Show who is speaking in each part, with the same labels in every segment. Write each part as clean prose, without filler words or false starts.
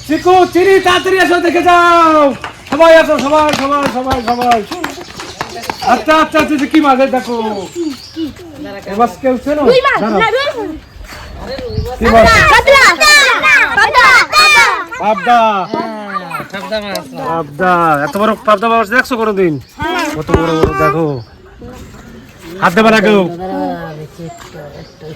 Speaker 1: চিকু চিনি তাড়াতাড়ি এসো, দেখে যাও। সবাই আসো, সবাই সবাই সবাই সবাই। আচ্ছা আচ্ছা আচ্ছা, কি মাছ দেখো। এবার কেউ চেনো? পাবদা। পাবদা, এত বড় পাবদা মাছ দেখছো কোনোদিন? কত বড় বড় দেখো, হাত দেবে না কেউ।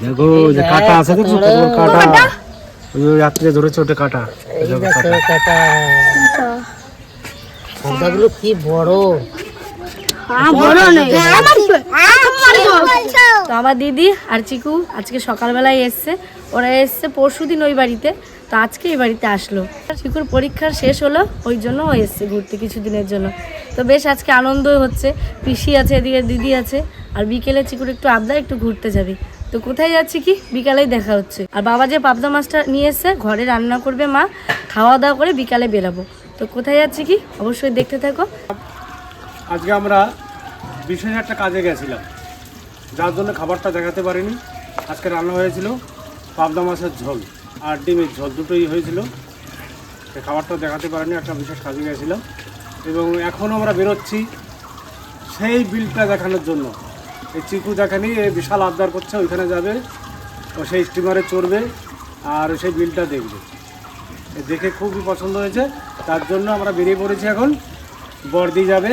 Speaker 1: দেখো যে কাটা আছে, দেখছো কত বড় কাটা। ওই রাত্রে ধরেছে ওটা কাটা।
Speaker 2: পাবদাগুলো কি বড়।
Speaker 3: তো আমার দিদি আর চিকু আজকে সকালবেলায় এসছে, ওরা এসছে পরশুদিন ওই বাড়িতে, তো আজকে এই বাড়িতে আসলো। চিকুর পরীক্ষা শেষ হলো, ওই জন্য ও এসছে ঘুরতে কিছুদিনের জন্য। তো বেশ আজকে আনন্দ হচ্ছে, পিসি আছে এদিকে, দিদি আছে, আর বিকেলে চিকুর একটু আবদার একটু ঘুরতে যাবি। তো কোথায় যাচ্ছি কি বিকালেই দেখা হচ্ছে। আর বাবা যে পাবদা মাছটা নিয়ে এসছে ঘরে রান্না করবে মা, খাওয়া দাওয়া করে বিকালে বেরাবো। তো কোথায় যাচ্ছি কি অবশ্যই দেখতে থাকো।
Speaker 1: আজকে আমরা বিশেষ একটা কাজে গেছিলাম, যার জন্য খাবারটা দেখাতে পারিনি। আজকে রান্না হয়েছিল পাবদা মাছের ঝোল আর ডিমের ঝোল, দুটোই হয়েছিল। সে খাবারটা দেখাতে পারিনি, একটা বিশেষ কাজে গেছিলাম। এবং এখন আমরা বেরোচ্ছি সেই বিলটা দেখানোর জন্য। এই চিকু দেখানি এই বিশাল আবদার করছে, ওইখানে যাবে, ও সেই স্টিমারে চড়বে আর সেই বিলটা দেখবে। দেখে খুবই পছন্দ হয়েছে, তার জন্য আমরা বেরিয়ে পড়েছি এখন। বর্দি যাবে,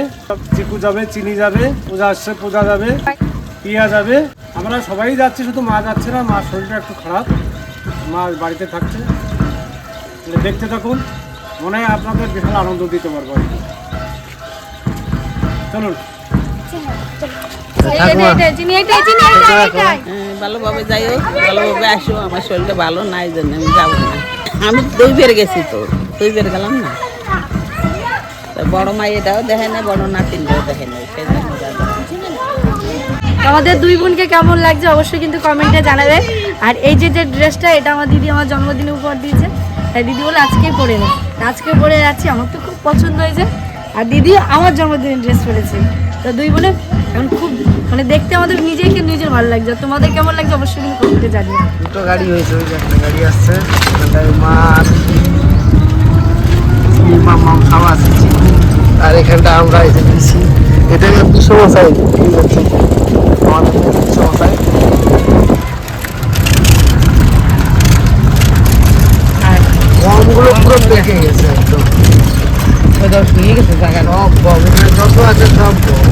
Speaker 1: চিকু যাবে, চিনি যাবে, পূজা আসছে, পূজা যাবে, পিয়া যাবে, আমরা সবাই যাচ্ছি, শুধু মা যাচ্ছে না। মার শরীরটা একটু খারাপ, মা বাড়িতে থাকছে। দেখতে থাকুন, মনে হয় আপনাদের বিশাল আনন্দ দিতে পারবো। চলুন।
Speaker 2: ভালোভাবে যাই হোক, ভালোভাবে আসো। আমার শরীরটা ভালো নাই জন্য আমি যাবো না। আমি 2 বের গেছি, তো 2 বের গেলাম না। বড় মাইটাও দেখে না, বড় নাতিনটাও দেখে না, সেই জন্য যাবো।
Speaker 3: আমাদের 2 বোনকে কেমন লাগছে অবশ্যই কিন্তু কমেন্টে জানাবে। আর এই যে যে ড্রেসটা, এটা আমার দিদি আমার জন্মদিনে উপহার দিয়েছে, তাই দিদি বলে আজকেই পরে নে। আজকে পরে যাচ্ছি, আমার তো খুব পছন্দ হয়েছে। আর দিদি আমার জন্মদিনে ড্রেস পরেছে। তো 2 বোনে এখন খুব মানে দেখতে আমাদের নিজেকে নিজের ভালো লাগছে। তোমাদের কেমন লাগছে অবশ্যই কিন্তু কমেন্টে জানিও।
Speaker 4: দুটো গাড়ি হয়েছে, ওই যে একটা গাড়ি আসছে, ওখানটায় মা মাম খাওয়া আছে, আর এখানটা আমরা এসে দিচ্ছি। এটা বিষমশাই আমাদের বিষমশাই। আর গমগুলো পুরো পেকে গেছে একদম,
Speaker 2: শুয়ে গেছে জায়গা।
Speaker 4: সব গম যত আছে সব গম।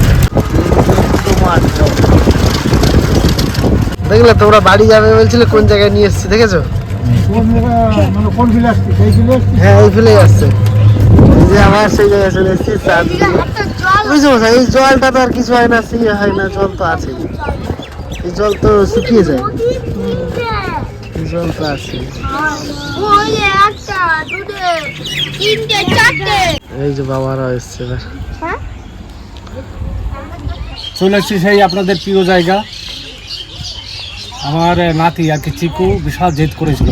Speaker 4: দেখলে তোমরা বাড়ি যাবে বলছিলে, কোন জায়গায় নিয়ে এসছি দেখেছো? হ্যাঁ, এই ফেলেই আসছে। যে আবার সেই জায়গায় চলে এসেছি। বুঝছো, এই জলটা তো আর কিছু হয় না, সিয়ে হয় না, জল তো আছে। এই জল তো শুকিয়ে যায়, এই জল তো আছে। এই যে বাবারা এসছে এবার।
Speaker 1: চলে এসছি সেই আপনাদের প্রিয় জায়গা। আমার নাতি আর কি চিকু বিশাল জেদ করেছিল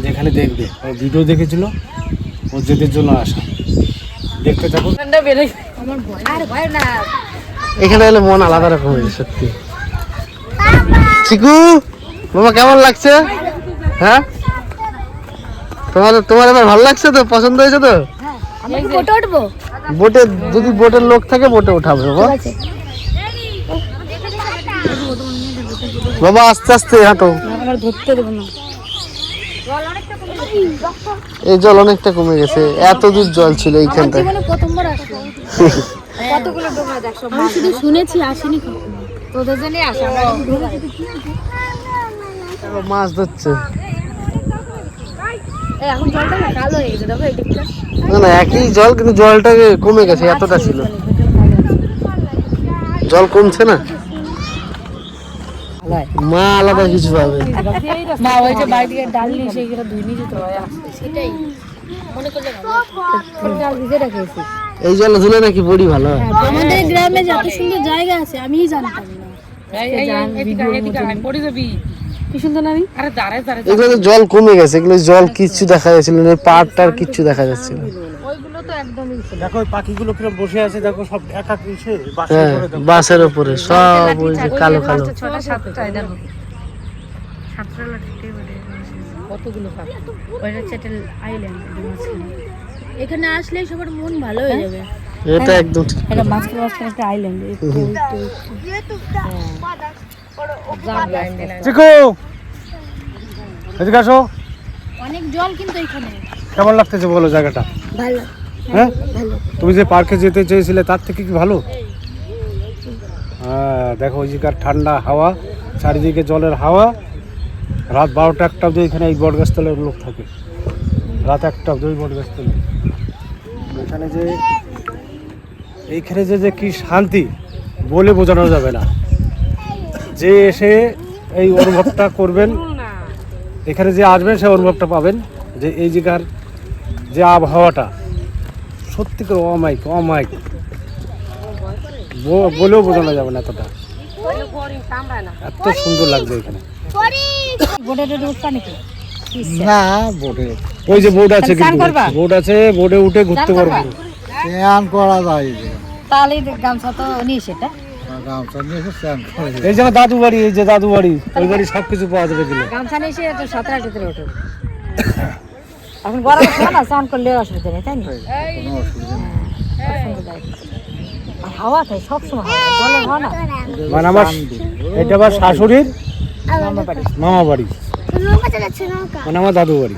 Speaker 1: যেখানে দেখবে, ও ভিডিও দেখেছিল, ও জেদের জন্য আসা। দেখতে থাকুন।
Speaker 4: এখানে এলে মন আলাদা রকম হয়েছে সত্যি। চিকু বাবা কেমন লাগছে? হ্যাঁ, তোমার এবার ভালো লাগছে তো? পছন্দ হয়েছে তো? বোটে যদি বোটের লোক থাকে বোটে উঠাবে বাবা। বাবা আস্তে আস্তে হাঁটো, এই জল অনেকটা কমে গেছে। এত দূর জল ছিল এইখানটা। মাছ ধরছে না, না একই জল, কিন্তু জলটা কমে গেছে, এতটা ছিল। জল কমছে না, মা আলাদা কিছু পাবে। এই জল ধুলে নাকি বড়ি ভালো হয়।
Speaker 3: আমাদের গ্রামে যত সুন্দর জায়গা আছে আমি জানতাম না।
Speaker 4: এগুলো তো জল কমে গেছে, এগুলো জল কিচ্ছু দেখা যাচ্ছিল না, পাড়টার কিচ্ছু দেখা যাচ্ছিল।
Speaker 3: ওইগুলো তো
Speaker 1: দেখো ওই পাখিগুলো কিরকম বসে আছে, দেখো সব এক এক ইসে বাসের
Speaker 4: হ্যাঁ
Speaker 1: উপরে দেখো।
Speaker 4: বাসের উপরে সব ওই যে কালো কালো।
Speaker 3: কতগুলো পাখি। ওইটা হচ্ছে একটা আইল্যান্ড এখানে আসলেই সবার মন ভালো হয়ে যাবে।
Speaker 4: এটা একদম ঠিক।
Speaker 3: এটা মাঝখানে একটা আইল্যান্ড।
Speaker 1: চিকু এদিকে আসো।
Speaker 3: অনেক জল কিন্তু এখানে।
Speaker 1: কেমন লাগতেছে বলো জায়গাটা?
Speaker 3: ভালো।
Speaker 1: হ্যাঁ তুমি যে পার্কে যেতে চেয়েছিলে তার থেকে কি ভালো? হ্যাঁ দেখো ওইদিকার ঠান্ডা হাওয়া, চারিদিকে জলের হাওয়া। রাত 12টা 1টা অবধি এখানে এই বটগাছতলার লোক থাকে। রাত 1টা অবধি ওই বটগাছতলা। এখানে যে এইখানে যে কি শান্তি বলে বোঝানো যাবে না। যে এসে এই অনুভবটা করবেন, এখানে যে আসবেন সে অনুভবটা পাবেন যে এই জায়গার যে আবহাওয়াটা সত্যিকার অমায়িক বলেও বোঝানো যাবে না এতটা, এত সুন্দর লাগছে এখানে।
Speaker 4: না বোটে
Speaker 1: ওই যে বোর্ড আছে, কিন্তু বোর্ড আছে, বোর্ডে উঠে ঘুরতে পারবো।
Speaker 4: স্নান করা যায়
Speaker 3: তাহলে গামছা তো নিয়ে সেটা
Speaker 4: গামছা নিয়ে স্নান করে।
Speaker 1: এই যে আমার দাদু বাড়ি, এই যে দাদু বাড়ি, ওই বাড়ি সবকিছু পাওয়া যাবে কিনা।
Speaker 3: গামছা নিয়ে এসে তো 17-18 দিন ওঠো। এখন গরম সময় না স্নান করলে অসুবিধা নেই, তাই না? আর হাওয়া খাই সবসময় জলের হাওয়া না।
Speaker 1: মানে আমার এটা আমার শাশুড়ির মামা বাড়ি, মানে আমার দাদু বাড়ি।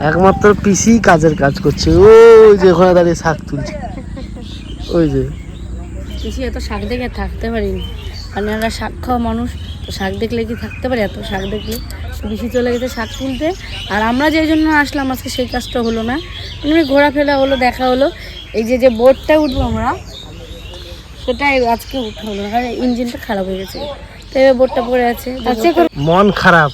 Speaker 4: একমাত্র পিসি কাজের কাজ করছে, ওই যে ওখানে দাঁড়িয়ে শাক তুলছে। ওই যে
Speaker 3: বেশি এত শাক দেখে থাকতে পারিনি, কারণ আমরা শাক খাওয়া মানুষ, তো শাক দেখলে কি থাকতে পারি? এত শাক দেখলে বেশি চলে গেছে শাক তুলতে। আর আমরা যেই জন্য আসলাম আজকে সেই কাজটা হলো না, এমনি ঘোরাফেরা হলো, দেখা হলো। এই যে যে বোটটা উঠবো আমরা, সেটাই আজকে উঠা হলো না, কারণ ইঞ্জিনটা খারাপ হয়ে গেছে, তো এবার বোটটা পড়ে আছে।
Speaker 4: মন খারাপ,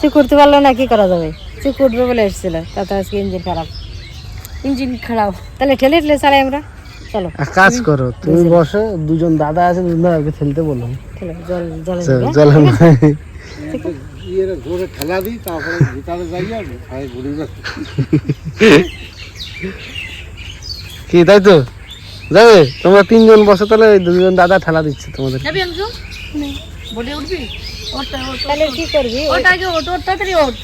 Speaker 3: চেক করতে পারলো না, কি করা যাবে? চেক করবে বলে এসেছিল, তাতে আজকে ইঞ্জিন খারাপ। তাহলে ঠেলে ঠেলে চালাই আমরা। চলো
Speaker 4: এক কাজ করো, তুমি বসো, দুজন দাদা আছে, দুজন দাদাকে খেলতে বলো।
Speaker 3: জল
Speaker 1: ঠেলা দিই, তারপরে ভিতরে যাইয়া ঘুরে
Speaker 4: কি তাই তো যাবে? তোমরা 3 জন বসো, তাহলে ওই 2 জন দাদা ঠেলা দিচ্ছে তোমাদের।
Speaker 3: বোটে উঠবি? তাহলে কি করবি? ওটা আগে ওঠ, তাড়াতাড়ি ওঠ।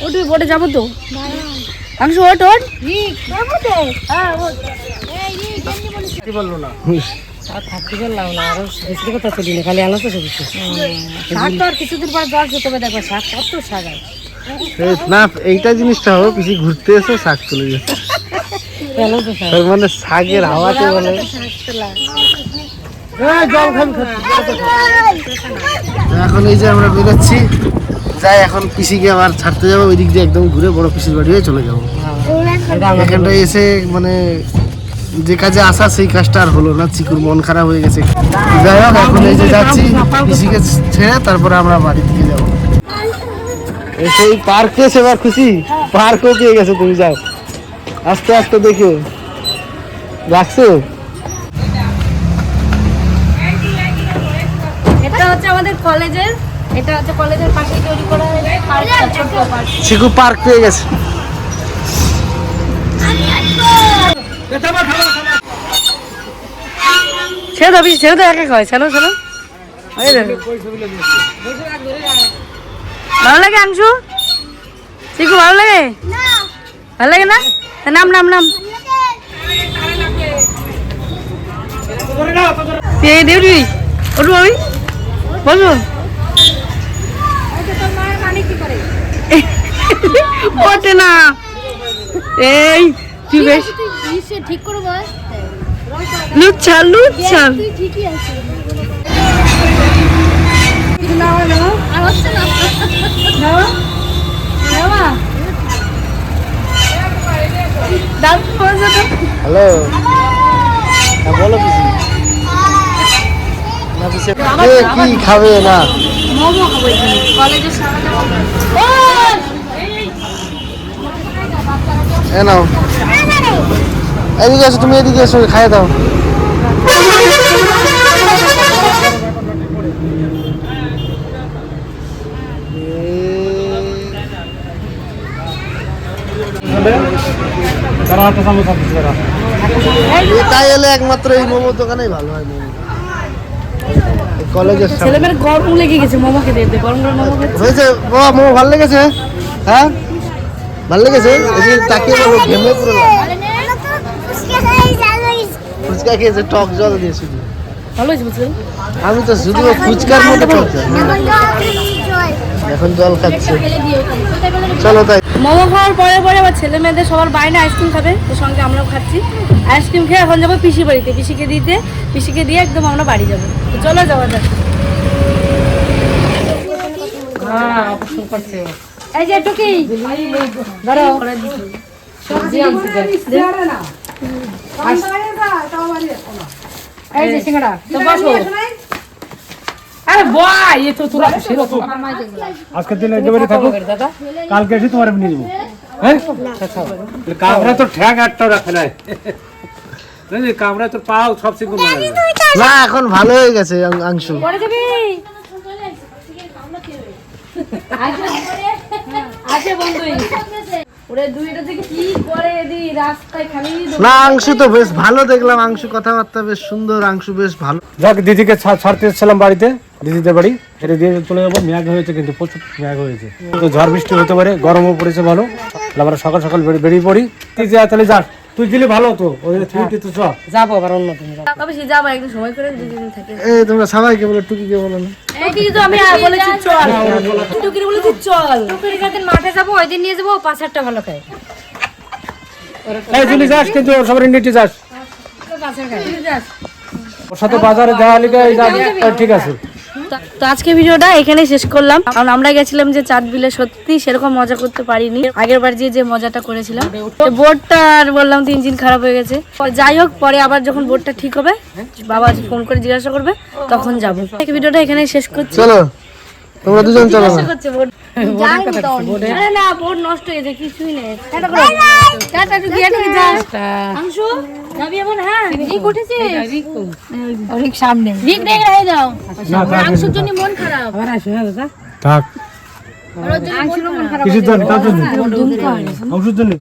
Speaker 3: উঠবি, বোটে যাবো তো। অংশ ওঠ।
Speaker 1: বললো না
Speaker 3: থাকতে পারলাম না, আরো বেশি কথা চলি না, খালি আলোচনা করছি। শাক তো আর কিছুদিন পর জল শুতে হবে, দেখবে শাক কত শাক আছে।
Speaker 4: না এইটা জিনিসটা হবে, পিসি ঘুরতে এসে শাক তুলে যাচ্ছে, তার মানে শাকের হাওয়াতে বলে। এখন এই যে আমরা বেরোচ্ছি, যাই এখন পিসিকে আবার ছাড়তে যাবো, ওই দিক দিয়ে একদম ঘুরে বড় পিসির বাড়ি হয়ে চলে যাবো। এখানটায় এসে মানে যে কাজে আসা সেই কাজটা আর হলো না, চিকুর মন খারাপ হয়ে গেছে। যাই হোক এখন এই যে যাচ্ছি পিসিকে ছেড়ে, তারপরে আমরা বাড়ি থেকে যাবো। সেই পার্কে সেবার খুশি, পার্কও পেয়ে গেছে, তুমি যাও আস্তে আস্তে দেখো। রাখছো?
Speaker 3: এটা হচ্ছে আমাদের কলেজের, এটা হচ্ছে কলেজের পাশে তৈরি করা হয়েছে পার্কটা, ছোট্ট পার্ক।
Speaker 4: চিকু পার্ক পেয়ে গেছে।
Speaker 3: ছেড়ে দাও একা খাওয়াই। চলো ভালো লাগে অংশু? চিকু ভালো লাগে? ভালো লাগে না? নাম দেউরি উঠবো আমি বলবো। ওঠে না, এই তুই বেশ ঠিক করে বল। লুচ্ছা
Speaker 4: হ্যালো, হ্যাঁ বলো কিছু না, পিছে কে কি খাবে না?
Speaker 3: মোমো খাবো এখানে কলেজের সামনে।
Speaker 4: এ নাও, এদিকে এসো, তুমি এদিকে এসো, খাইয়ে দাও।
Speaker 1: তারা একটা সামোসা দিচ্ছে তারা।
Speaker 4: তাই এলে একমাত্র এই মোমোর দোকানেই ভালো হয় মোমো। এই কলেজের সামনে।
Speaker 3: ছেলেমেয়ের গরম লেগে গেছে মোমো খেতে খেতে, গরম গরম মোমো খেতে।
Speaker 4: হয়েছে বাবা, মোমো ভালো লেগেছে? হ্যাঁ ভালো লেগেছে? এদিকে তাকিয়ে বলো, ঘেমে পুরো লাল। ফুচকা খেয়েছে, টক জল দিয়ে শুধু।
Speaker 3: ভালো হয়েছে বুঝলেন?
Speaker 4: আমি তো শুধু ফুচকার মধ্যে টক জল। এখন জল খাচ্ছে। চলো তাই।
Speaker 3: মোমো খাওয়ার পরে পরে আবার ছেলে মেয়েদের সবার বাইরে আইসক্রিম খাবে, তো সঙ্গে আমরাও খাচ্ছি। আইসক্রিম খেয়ে এখন যাবো পিসি বাড়িতে, পিসিকে দিয়ে একদম আমরা বাড়ি যাবো। তো চলো যাওয়া যাক। এই যে টুকি ধরো সবজি আনতে দে। এই যে সিঙ্গাড়া তো বসো। আরে বয় এ তো তোরা সেরকম
Speaker 1: আজকের দিন একেবারে থাকো, কালকে এসে তোমার নিয়ে যাবো। হ্যাঁ কামরা তো ঠ্যাং একটা রাখে নাই, কামরা তো পাও সব শিখুন
Speaker 4: না, এখন ভালো হয়ে গেছে আংশু।
Speaker 3: পরে যাবি আছে বন্ধুই ওরে দুইটা থেকে কি করে দি রাস্তায় খালি
Speaker 4: না, আংশু তো বেশ ভালো দেখলাম, আংশু কথাবার্তা বেশ সুন্দর, আংশু বেশ ভালো।
Speaker 1: যাক, দিদিকে ছাড়তে এসেছিলাম বাড়িতে, দিদিদের বাড়ি, এটা দিয়ে চলে যাবো। ম্যাগ হয়েছে, কিন্তু প্রচুর ম্যাগ হয়েছে, তো ঝড় বৃষ্টি হতে পারে, গরমও পড়েছে ভালো। তাহলে আমরা সকাল সকাল বেরিয়ে পড়ি। তুই যা, তাহলে যাস, তুই গেলে ভালো হতো, ওই তুই কিন্তু সব
Speaker 3: যাবো আবার অন্য দিন তবে সে যাবো একদিন সময় করে দুদিন থাকে।
Speaker 4: এই তোমরা সবাইকে বলো, টুকিকে বলো না।
Speaker 3: টুকি তো আমি বলেছি চল, টুকির বলেছি চল, টুকির একদিন মাঠে যাবো, ওই দিন নিয়ে যাবো, 5-8টা ভালো খায়।
Speaker 1: এই চলে যাস, কিন্তু সবার নিতে যাস, ওর সাথে বাজারে যাওয়া লিখে ঠিক আছে।
Speaker 3: তো আজকে ভিডিওটা এখানেই শেষ করলাম, কারণ আমরা গেছিলাম যে চাঁদ বিলে, সত্যি সেরকম মজা করতে পারিনি আগের বার যে মজাটা করেছিলাম। বোর্ডটা আর বললাম তো ইঞ্জিন খারাপ হয়ে গেছে, যাই হোক পরে আবার যখন বোর্ডটা ঠিক হবে বাবা ফোন করে জিজ্ঞাসা করবে, তখন যাবো। ভিডিওটা এখানেই শেষ করছি।
Speaker 4: চলো তোমরা দুজন চলো না।
Speaker 3: আরে না, বোর্ড নষ্ট হয়ে যায়, কিছুই নেই। যাবি এখন? হ্যাঁ রিক উঠেছে, রিক সামনে, রিক রেখে রেখে দাও, আংশুর জন্য মন খারাপ।
Speaker 1: থাক,
Speaker 3: আংশুর মন খারাপ,
Speaker 1: কিসের জন্য?